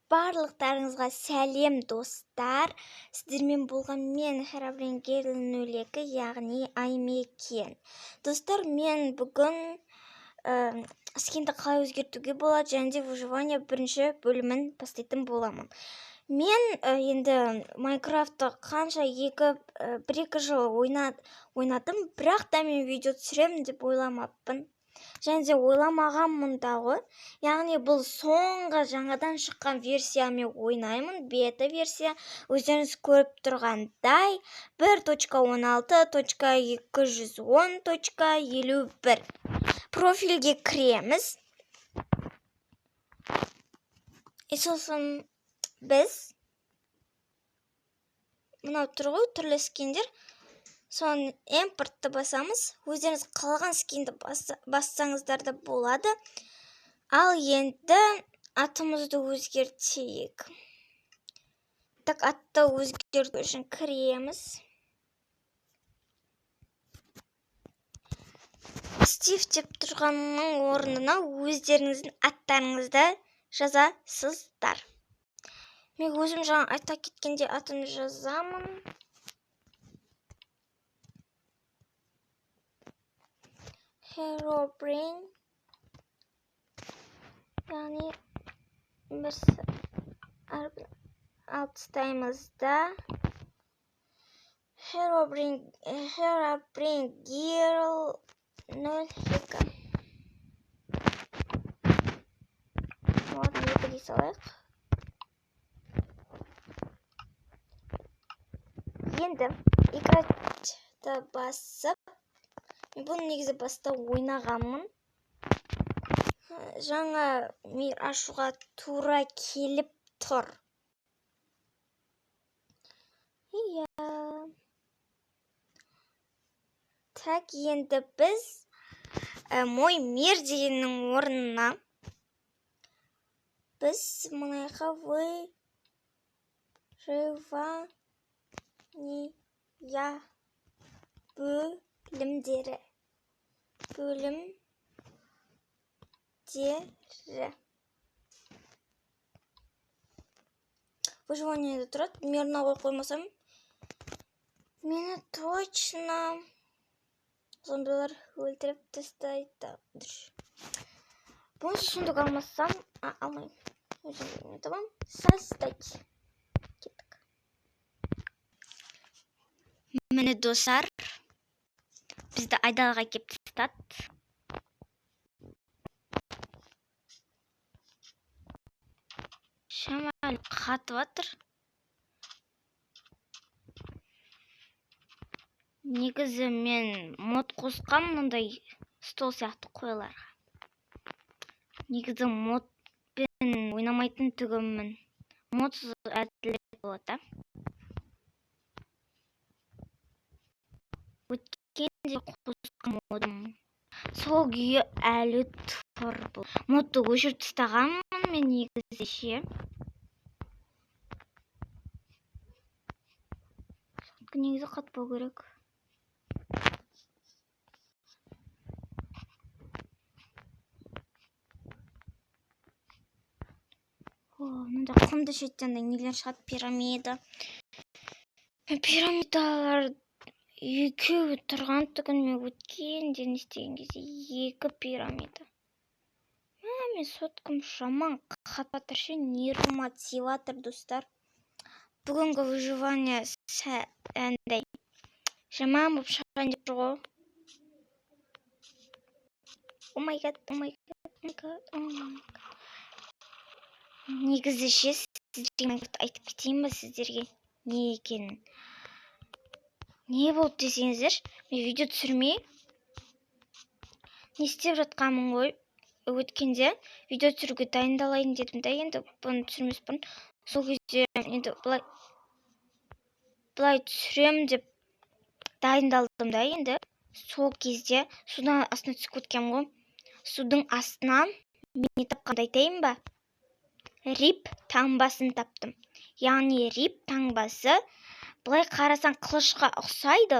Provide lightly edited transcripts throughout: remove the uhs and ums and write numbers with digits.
Барлықтарыңызға сәлем достар. Сіздермен болған мен Херабрин-Герлін-Өлегі, яғни Аймекен. Достар, мен бүгін скинді қалай өзгертуге болады және де выживание бірінші бөлімін бастайтын боламын. Мен енді Майнкрафтты қанша бір-екі жыл ойнадым, бірақ та мен видео түсіремін деп ойламаппын. Және де ойламағанмын дағы. Яғни бұл соңғы жаңадан шыққан версиямен ойнаймын, бета версия. Өздеріңіз көріп тұрғандай 1.16.210.51 профильге кіреміз. Сосын біз мынау тұр ғой, түрлі скиндер. Соны импортты басамыз. Өздеріңіз қалған скинді бассаңыздар да болады. Ал енді атымызды өзгертейік. Так, атты өзгерту үшін кіреміз. Стив деп тұрғанның орнына өздеріңіздің аттарыңызды жазасыздар. Мен өзім жаңа айта кеткенде атын жазамын. Herobrine, яғни біз алтыстаймызда Herobrine-Girl-02. Ладно, екі дей салайық. Енді играчты басып, мен бұны негізі баста ойнағанмын. Жаңа мир ашуға тура келіп тұр. Так, енді біз мой мир дегеннің орнына біз мұнайға выживания бөлімдері. Выживание тұрады. Мирна қой қоймасам, мені точно зомбилар өлтіріп тастайды. Бұны сундық алмасам, алмайым. Өзім табам. Создать. Кеттік. Мені достар, бізді айдалға кеп тастады. Шамал қатып атыр. Негізі мен мод қосқам мұндай стол сияқты қойларға. Негізі модпен ойнамайтын түгіммін. Модсыз әділет болады. Өткенде қосқам модым. Сол күйі әлі тұр бұл. Модты өшіріп тастағанмын мен негізі ше. Негізі қатпау керек. Мында құмды шеттенде нелер шығады? Пирамида. Пирамидалар екеуі тұрған түгін мен өткенде не істеген кезде екі пирамида. Мен соткым жаман қатпатыр ше, нервым атсеватыр достар. Бүгінгі выживание сәндей жаман болып шыққан деп тұр ғой. О май гад. Негізі ше, сіздерге айтып кетейін ба сіздерге не екенін. Не болды десеңіздер, мен видео түсірмей не істеп жатқанмын ғой. Өткенде видео түсіруге дайындалайын дедім да, енді бұны түсірмес бұрын. Сол кезде енді бұлай түсірем деп дайындалдым да, енді сол кезде судың астына түсіп кеткем ғой. Судың астынан мен тапқанды айтайын ба? Рип таңбасын таптым. Яғни рип таңбасы бұлай қарасаң қылышқа ұқсайды,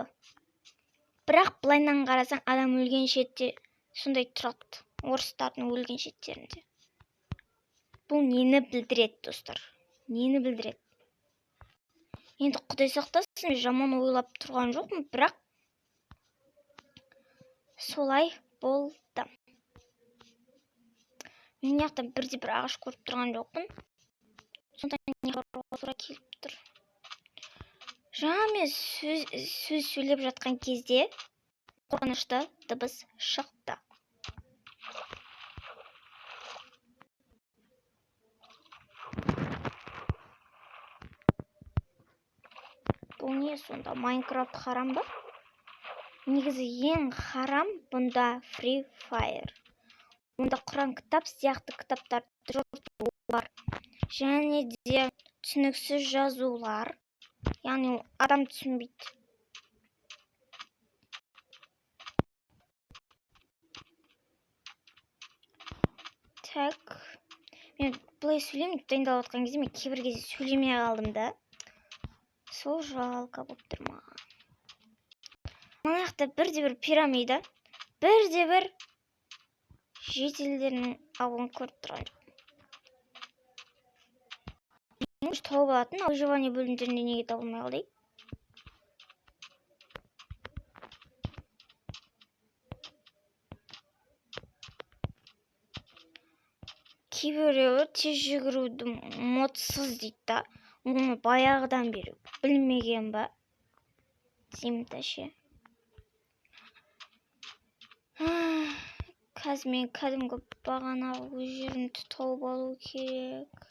бірақ бұлайнан қарасаң адам өлген шетте сондай тұрады. Орыстардың өлген шеттерінде. Бұл нені білдіреді, достар? Нені білдіреді? Енді Құдай сақтасын, жаман ойлап тұрған жоқпын, бірақ солай болды. Мен яқта бірде-бір ағаш көріп тұрған жоқпын. Сонда не тура келіп тұр. Жаңа мен сөз сөйлеп жатқан кезде қорқынышты дыбыс шықты. Бұл не сонда? Майнкрафт харам ба? Негізі ең харам бұнда Free Fire. Онда Құран кітап сияқты кітаптарды жортулар. Және де түсініксіз жазулар. Яғни адам түсінбейді. Так. Мен бұлай сөйлеймін, дайындалып отқан кезде мен кейбір кезде сөйлемей қалдым да. Сол жалко болып тұр маған. Мына жақта бірде-бір пирамида, бірде-бір жетелдерінің ауылын көріп тұрған жоқ. Мен тауып алатын выживание бөлімдерінде неге табылмай қалды? Кейбіреуі тез жүгіруді модсыз дейді да. Оны баяғыдан бері білмеген ба? Демташы. Қазір мен кәдімгі бағанағы өз жерімді тауып алу керек.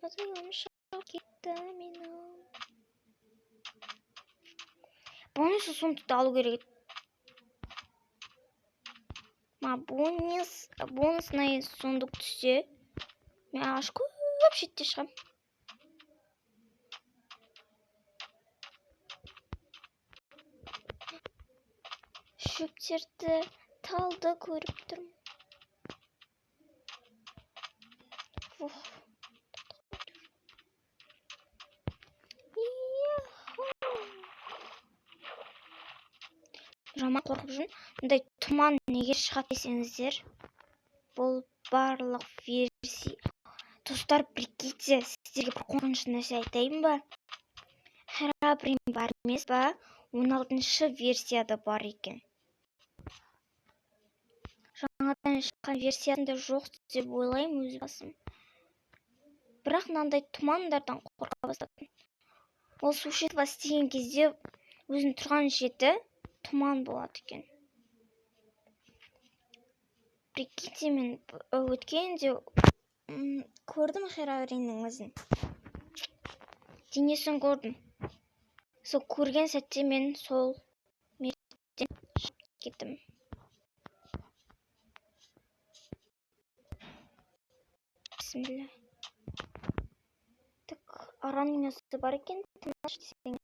Батылым шақ кетті менің. Бонусы сондықты алу керек. Бонусный сондық түссе, мен ағаш көп шетте шығам. Шөптерді, талды көріп тұрмын. Жаман қорқып жүрмін. Мұндай тұман неге шығады десеңіздер, бұл барлық версия. Достар, прикиньте, сіздерге бір қорқынышты нәрсе айтайын ба? Херабрин бар емес па? 16-шы версияда бар екен. Жаңадан шыққан версиясында жоқ деп ойлаймын өз басым. Бірақ мынандай тұмандардан қорқа бастадым. Ол сушетва істеген кезде өзінің тұрған жеті тұман болады екен. Прикиньте, мен өткенде көрдім Херабриннің өзін. Денесін көрдім. Сол көрген сәтте мен сол мерттен шығып кеттім. Бисмилля. Так, араның өсі бар екен. Тыныш десең.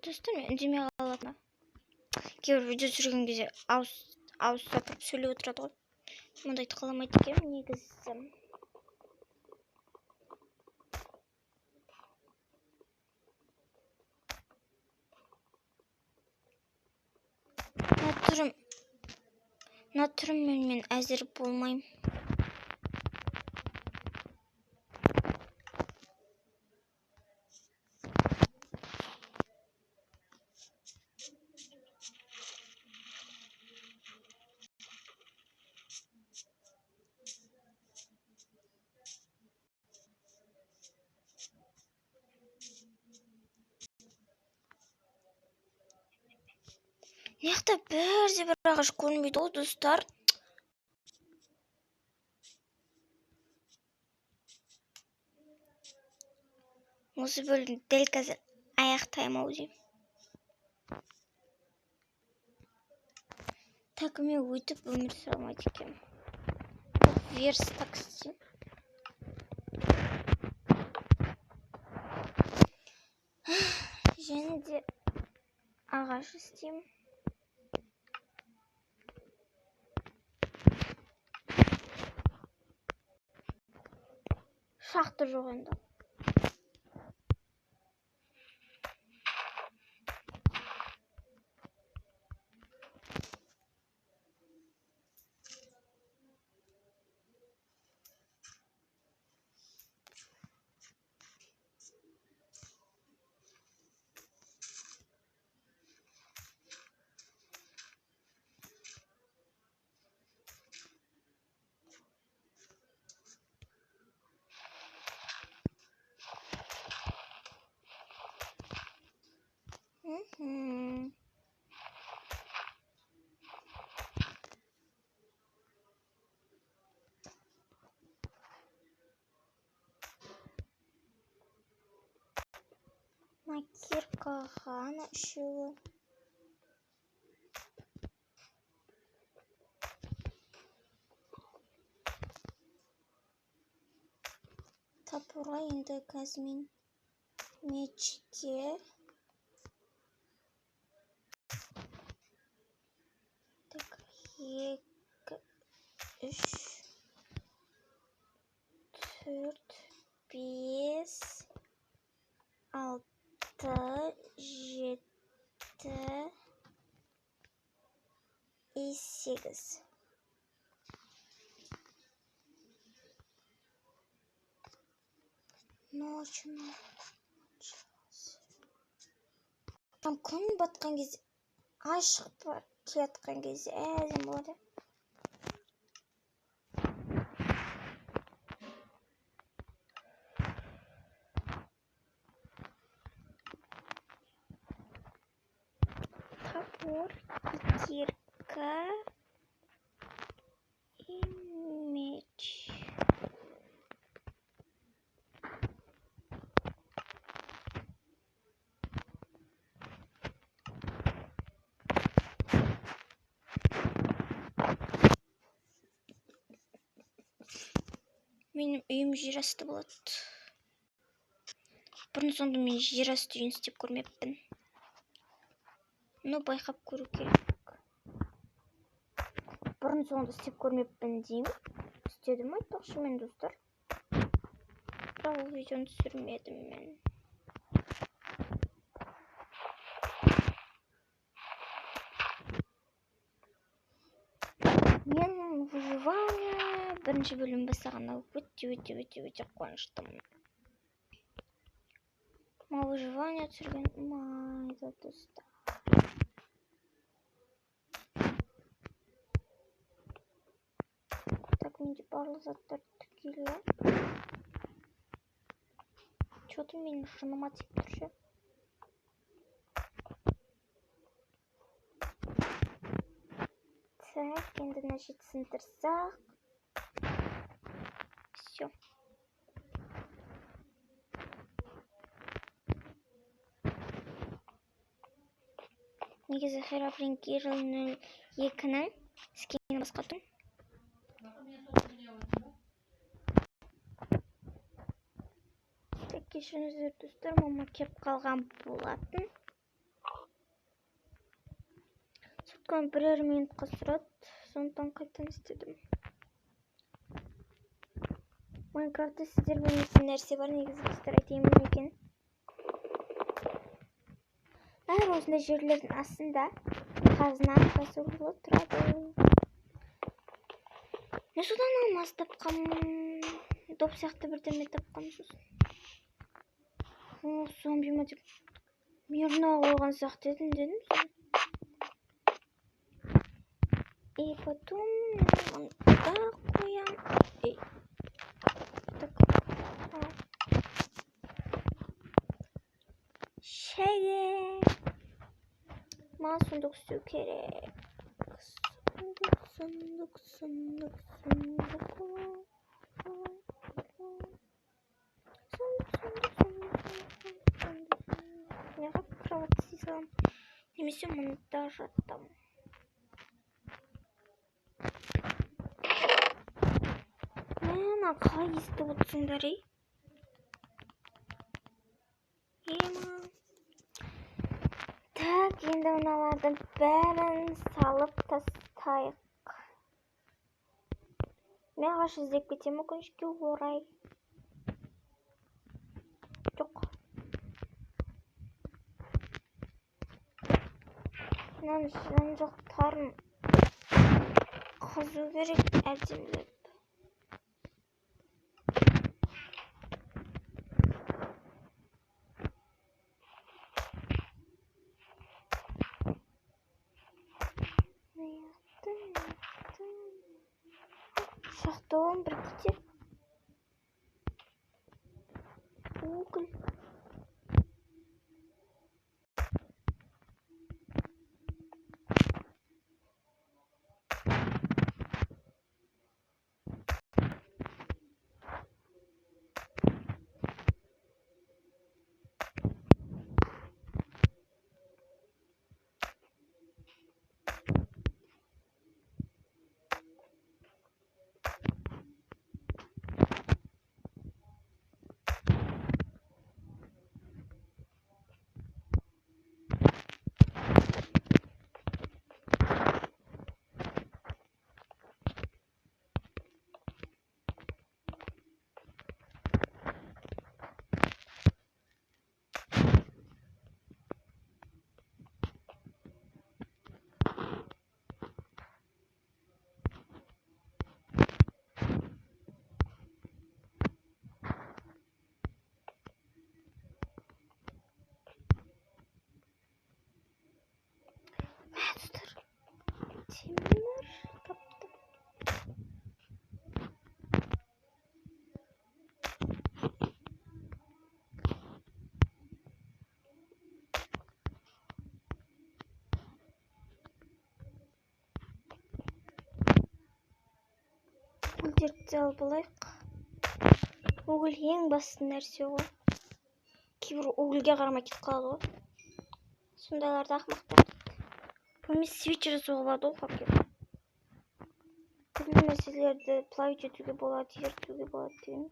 Достар, мен үндемей қалатыма. Кейбір видео түсірген кезде ауыз сапырып сөйлеп отырады ғой. Мұндайды қаламайды екен, негізі. Мына түріммен мен әзір болмайым. Неқта бірде-бір ағаш көрінбейді ғой, достар. Осы бөлімді дәл қазір аяқтаймын-ау деймін. Так, мен өйтіп өмір сүре алмайды екенмін. Верстак істеймін. және де ағаш істеймін. Шақты жоқ енді. Киркаға үшеуі. Тапура енді қазмен мечке. Так, 2, 3, 4, 5, 6, 7 и 8. Ночью. Там күн батқан кезде, ай шығып келатқан кезде әдемі болады. Топор, кирка и меч. Менің үйім жер асты болады. Бұрын соңды мен жер асты үйін істеп көрмеппін. Ну, байқап көру керек. Бұрын соңды істеп көрмеппін деймін. Істедім айтпақшы мен, достар. Бірақ ол видеоны түсірмедім мен. Мен выживание бірінші бөлім бастағанда өте қуаныштымын. Выживание түсірген ұнайды, достар. Так, менде барлық заттар түгелі. Что-то менің шыныма тиіп тұр ше. Так, енді нәшетсін тұрсақ. Все. Негізі Херобрин Герл 02-нің скинін басқаттым. Так, кешіріңіздер достар, мама кеп қалған болатын. Соткан бірер минутқа сұрады, сондықтан қайтан істедім. Майнкрафтта сіздер білмейтін нәрсе бар, негізі достар айтайын екен. Әр осындай жерлердің астында қазына жасырулы тұрады. Мен содан алмас тапқам, доп сияқты бірдеме тапқам сосын. Зомби ма деп мирна қойған сияқты дедім. И потом мында қоям. Шеге. Маған сундук істеу керек. Сундук. Неға кровать істейсам? Немесе мұнда жаттым. Мына қалай естіп отырсыңдар, ей? Ема. Так, енді мыналардың бәрін салып тастайық. Мен ағаш іздеп кетемін, өкінішке орай. Жоқ. Мынаның жан-жақтарын қазу керек әдемілеп. Шахталан бірікте. Угол. Темір таптым. Гүлдерді алып алайық. Угол ең басты нәрсе ғой. Кейбір угольге қарамай кетіп қалады ғой. Сондайларды ақымақтар дейді. Бұны свич жасауға болады ғой қапкеп. Түрлі мәселелерді былай жетуге болады, ертуге болады деген.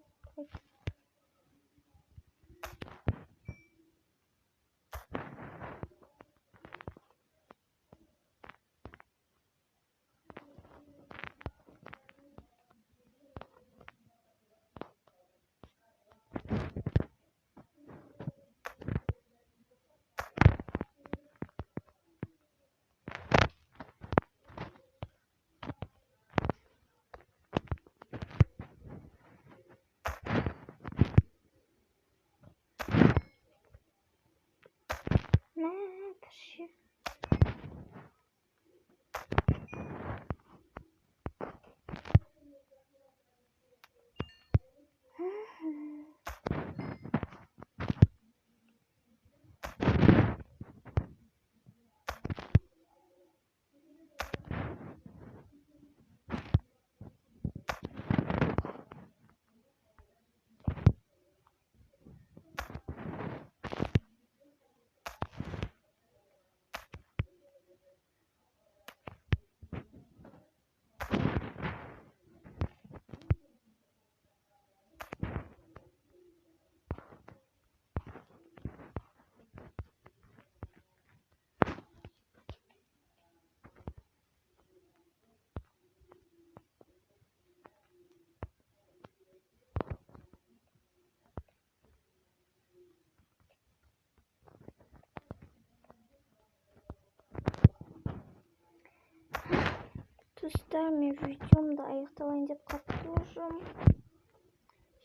Достар, мен видеомды аяқталайын деп қалып тұрмын.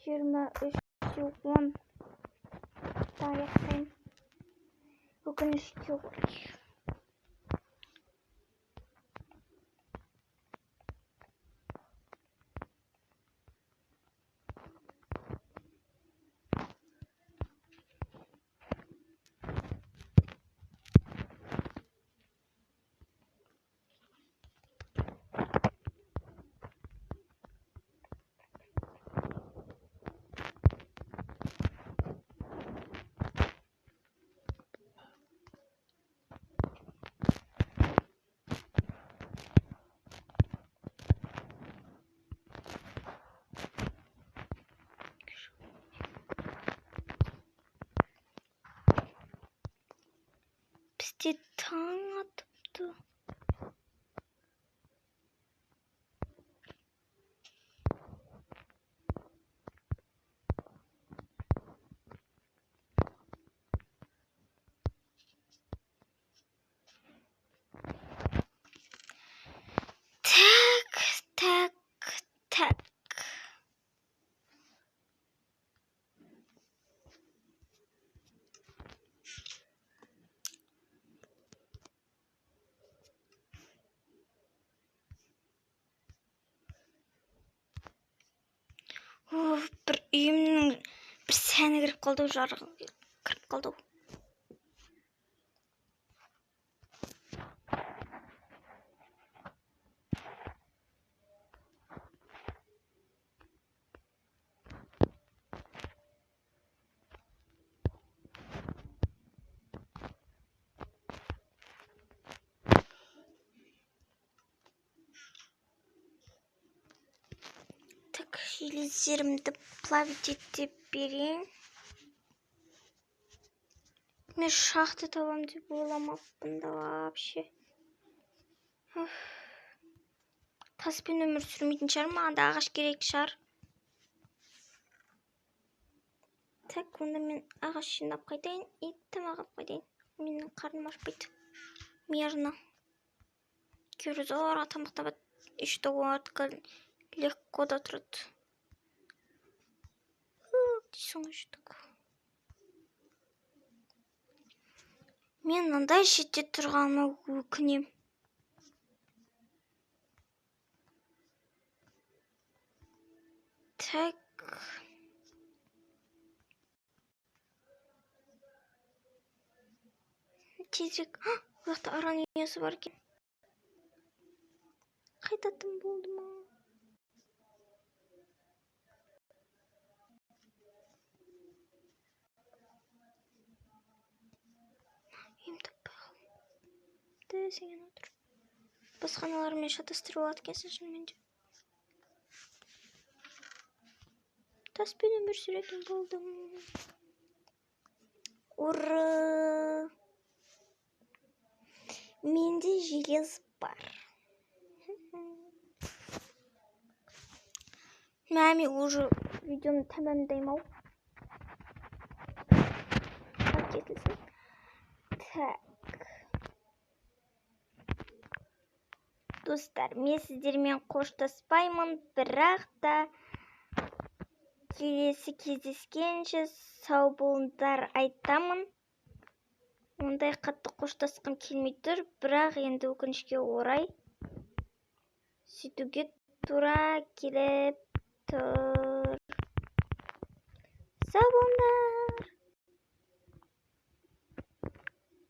23:10 аяқтаймын. Өкінішке орай. Де таң атыпты. Так. Бір үйімнің бір сәні кіріп қалды, жарығы кіріп қалды. Так, железерімді плавить ете берейін. Мен шахта табам деп ойламаппын да вообще. Таспен өмір сүрмейтін шығар, маған да ағаш керек шығар. Так, онда мен ағаш жинап қайтайын, тамақ алып қайтайын. Менің қарным ашпайды. Мерно. Кейбір зорға тамақ табады. И что легко да тұрады. Дейсің ұштық. Мен мынандай шетте тұрғаныма өкінем. Так. Тезірек. Ол жақта аран үйесі бар екен. Қайтатын болды ма? Үйім таппай қалдым. Сенен отыр. Басқаналармен шатастырып алады екенсің шынымен де. Таспен өмір сүретін болдым. Ура! Менде желез бар. Мәми уже видеоны тәмамдаймын ау. Так. Достар, мен сіздермен қоштаспаймын, бірақ та келесі кездескенше сау болыңдар айтамын. Ондай қатты қоштасқым келмей тұр, бірақ енді өкінішке орай сөйтуге тура келіп тұр. Сау болыңдар.